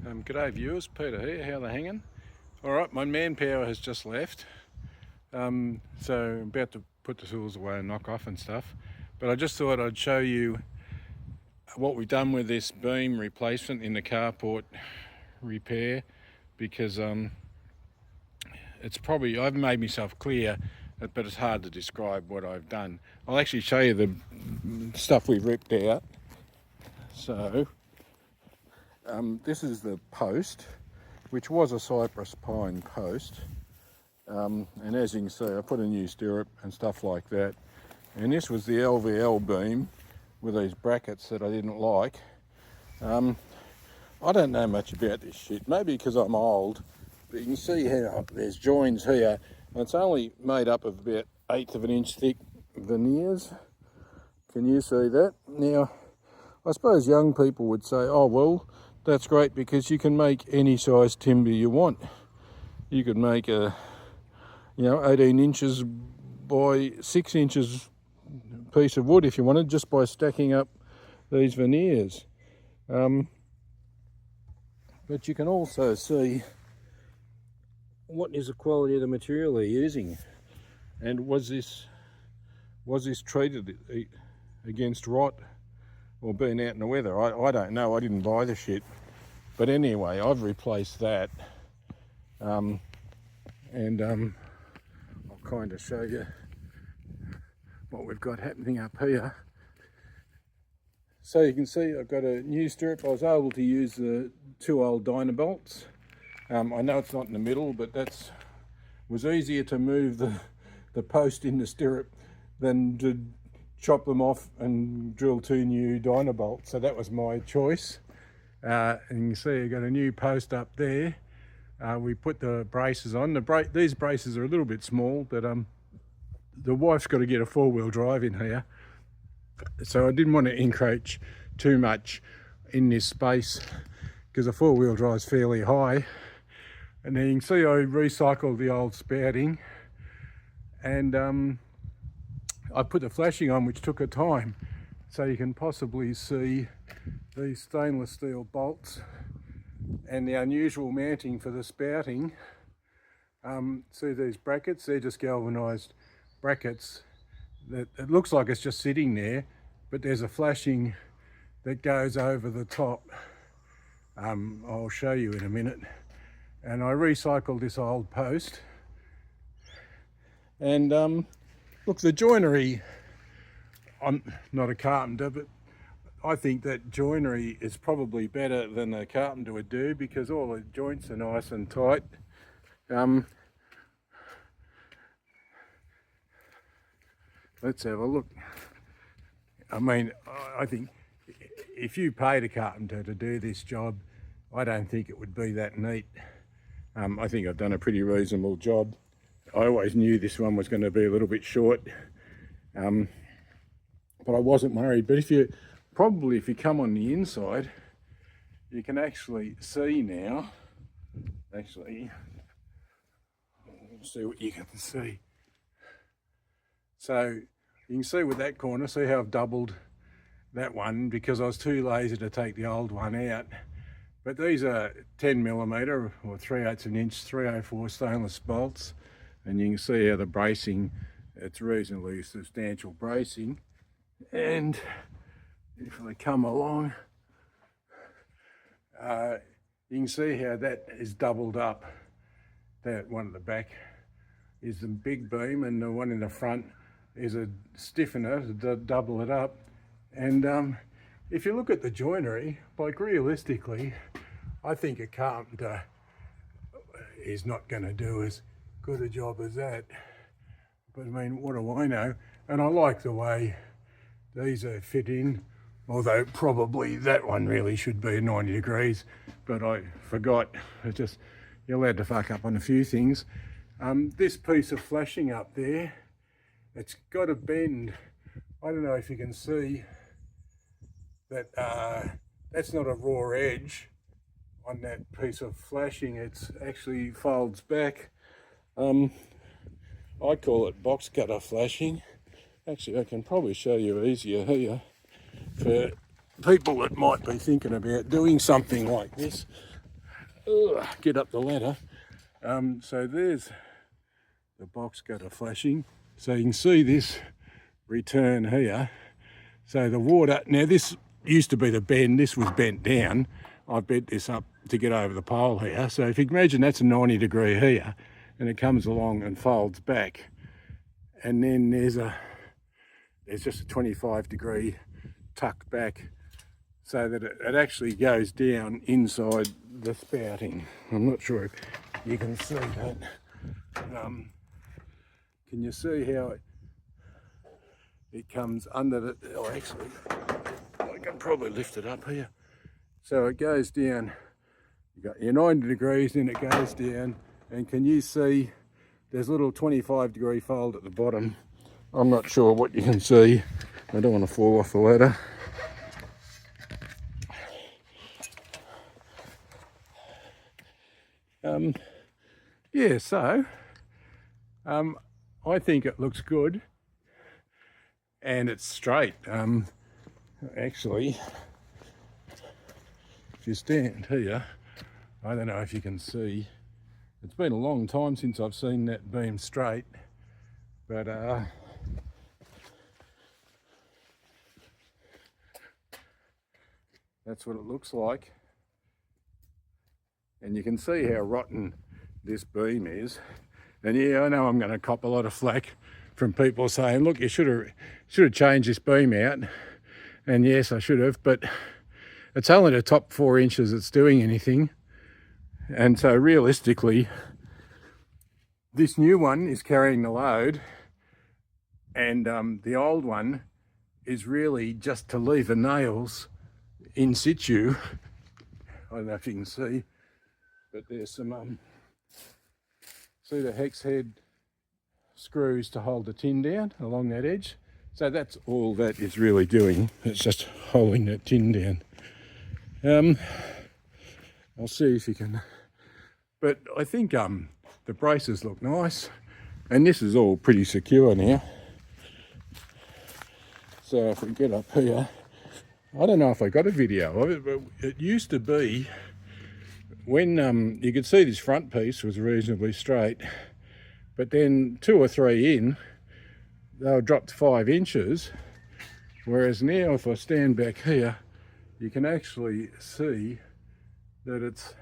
G'day viewers, Peter here, how they hanging? Alright, my manpower has just left, so I'm about to put the tools away and knock off and stuff, but I just thought I'd show you what we've done with this beam replacement in the carport repair, because it's probably, I've made myself clear, but it's hard to describe what I've done. I'll actually show you the stuff we've ripped out. So this is the post, which was a cypress pine post, and as you can see I put a new stirrup and stuff like that, and this was the LVL beam with these brackets that I didn't like. I don't know much about this shit, maybe because I'm old, but you can see how there's joins here, and it's only made up of about 1/8 of an inch thick veneers. Can you see that? Now I suppose young people would say, oh well, that's great because you can make any size timber you want. You could make a 18 inches by 6 inches piece of wood if you wanted, just by stacking up these veneers. But you can also see what is the quality of the material they're using, and was this treated against rot or being out in the weather. I don't know, I didn't buy the shit, but anyway I've replaced that, and I'll kind of show you what we've got happening up here. So you can see I've got a new stirrup. I was able to use the 2 old Dynabolts. I know it's not in the middle, but was easier to move the post in the stirrup than to chop them off and drill 2 new Dynabolts. So that was my choice. And you can see I got a new post up there. We put the braces on. These braces are a little bit small, but the wife's got to get a 4-wheel drive in here, so I didn't want to encroach too much in this space because a 4-wheel drive is fairly high. And then you can see I recycled the old spouting, and I put the flashing on, which took a time, so you can possibly see these stainless steel bolts and the unusual mounting for the spouting. See these brackets? They're just galvanised brackets that it looks like it's just sitting there, but there's a flashing that goes over the top. I'll show you in a minute. And I recycled this old post, and look, the joinery, I'm not a carpenter, but I think that joinery is probably better than a carpenter would do, because all the joints are nice and tight. Let's have a look. I mean, I think if you paid a carpenter to do this job, I don't think it would be that neat. I think I've done a pretty reasonable job. I always knew this one was going to be a little bit short, but I wasn't worried. But if you come on the inside, you can actually see now. Actually, see what you can see. So you can see with that corner, see how I've doubled that one because I was too lazy to take the old one out. But these are 10mm or 3/8 of an inch 304 stainless bolts, and you can see how the bracing, it's reasonably substantial bracing. And if I come along, you can see how that is doubled up. That one at the back is the big beam, and the one in the front is a stiffener to double it up. And if you look at the joinery, like realistically, I think a carpenter is not going to do as good a job as that. But I mean, what do I know? And I like the way these are fit in, although probably that one really should be 90 degrees, but I forgot. It's just, you're allowed to fuck up on a few things. This piece of flashing up there, it's got a bend. I don't know if you can see that. That's not a raw edge on that piece of flashing. It's actually folds back. I call it box cutter flashing. Actually, I can probably show you easier here for people that might be thinking about doing something like this. get up the ladder. So there's the box gutter flashing. So you can see this return here. So the water, now this used to be the bend, this was bent down. I've bent this up to get over the pole here. So if you can imagine that's a 90 degree here, and it comes along and folds back. And then there's just a 25 degree tuck back, so that it actually goes down inside the spouting. I'm not sure if you can see that. Can you see how it comes under the, oh actually, I can probably lift it up here. So it goes down, you got your 90 degrees, then it goes down, and can you see there's a little 25 degree fold at the bottom. I'm not sure what you can see. I don't want to fall off the ladder. Yeah, so I think it looks good and it's straight. Actually, if you stand here, I don't know if you can see, it's been a long time since I've seen that beam straight, but that's what it looks like. And you can see how rotten this beam is. And yeah, I know I'm going to cop a lot of flack from people saying, look, you should have changed this beam out. And yes, I should have, but it's only the top 4 inches that's doing anything. And so realistically, this new one is carrying the load, and the old one is really just to leave the nails in situ. I don't know if you can see, but there's some see the hex head screws to hold the tin down along that edge. So that's all that is really doing. It's just holding that tin down. I'll see if you can, but I think the braces look nice, and this is all pretty secure now. So if we get up here, I don't know if I got a video of it, but it used to be when you could see this front piece was reasonably straight, but then 2 or 3 in, they were dropped 5 inches, whereas now if I stand back here, you can actually see that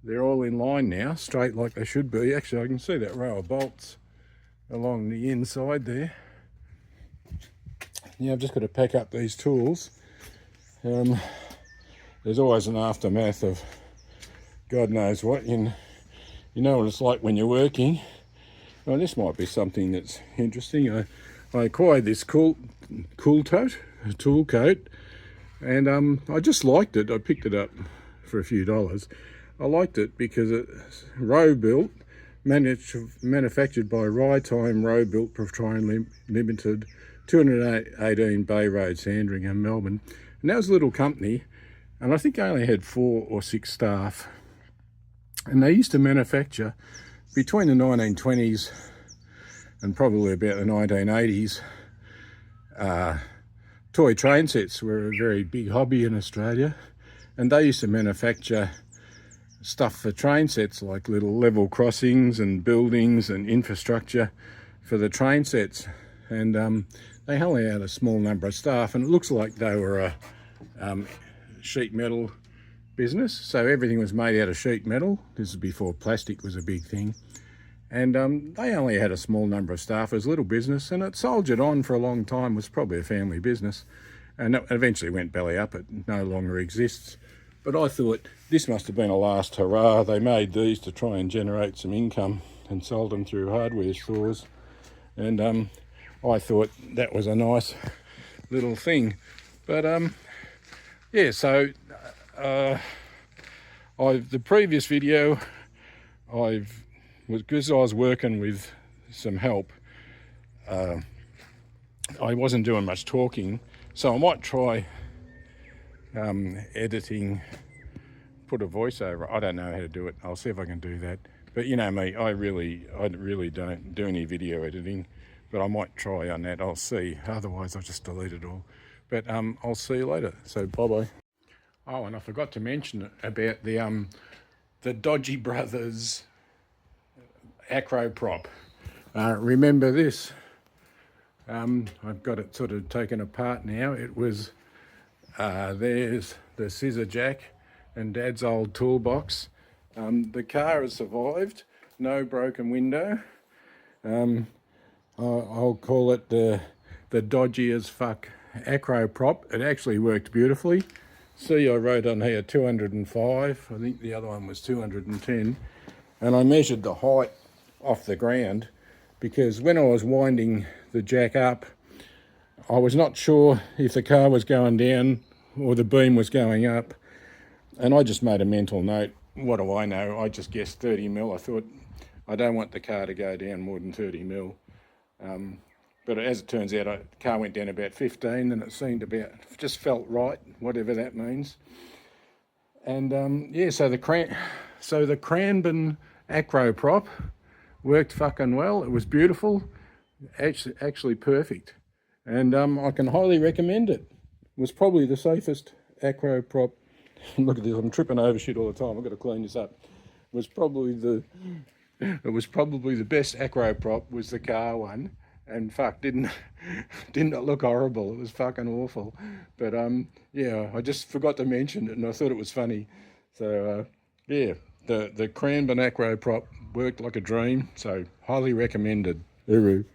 they're all in line now, straight like they should be. Actually, I can see that row of bolts along the inside there. Yeah, I've just got to pack up these tools. There's always an aftermath of God knows what. You know what it's like when you're working. Well, this might be something that's interesting. I acquired this tool coat, and I just liked it. I picked it up for a few dollars. I liked it because it's row built, manufactured by Rytime Row Built Proprietary Limited, 218 Bay Road, Sandringham, Melbourne. And that was a little company, and I think I only had 4 or 6 staff. And they used to manufacture between the 1920s and probably about the 1980s. Toy train sets were a very big hobby in Australia, and they used to manufacture stuff for train sets, like little level crossings and buildings and infrastructure for the train sets. And they only had a small number of staff, and it looks like they were a sheet metal business. So everything was made out of sheet metal. This is before plastic was a big thing. And they only had a small number of staff. It was a little business, and it soldiered on for a long time. It was probably a family business, and it eventually went belly up. It no longer exists. But I thought this must have been a last hurrah. They made these to try and generate some income and sold them through hardware stores. And I thought that was a nice little thing. But yeah, so the previous video, because I was working with some help, I wasn't doing much talking, so I might try editing, put a voiceover. I don't know how to do it. I'll see if I can do that. But you know me, I really don't do any video editing, but I might try on that. I'll see. Otherwise, I'll just delete it all. But I'll see you later. So bye-bye. Oh, and I forgot to mention about the Dodgy Brothers acro prop. Remember this? I've got it sort of taken apart now. It was, there's the scissor jack and Dad's old toolbox. The car has survived, no broken window. I'll call it the dodgy as fuck acro prop. It actually worked beautifully. See, I wrote on here 205. I think the other one was 210. And I measured the height off the ground because when I was winding the jack up, I was not sure if the car was going down or the beam was going up. And I just made a mental note. What do I know? I just guessed 30 mil. I thought, I don't want the car to go down more than 30 mil. But as it turns out, the car went down about 15 and it seemed about, just felt right, whatever that means. And yeah, so the Cranbourne acro prop worked fucking well. It was beautiful, actually perfect. And I can highly recommend it. It was probably the safest acro prop. Look at this, I'm tripping over shit all the time. I've got to clean this up. It was probably the best acro prop was the car one. And fuck, didn't it look horrible? It was fucking awful. But yeah, I just forgot to mention it and I thought it was funny. So yeah, the Cranbourne acro prop worked like a dream. So highly recommended. Uru.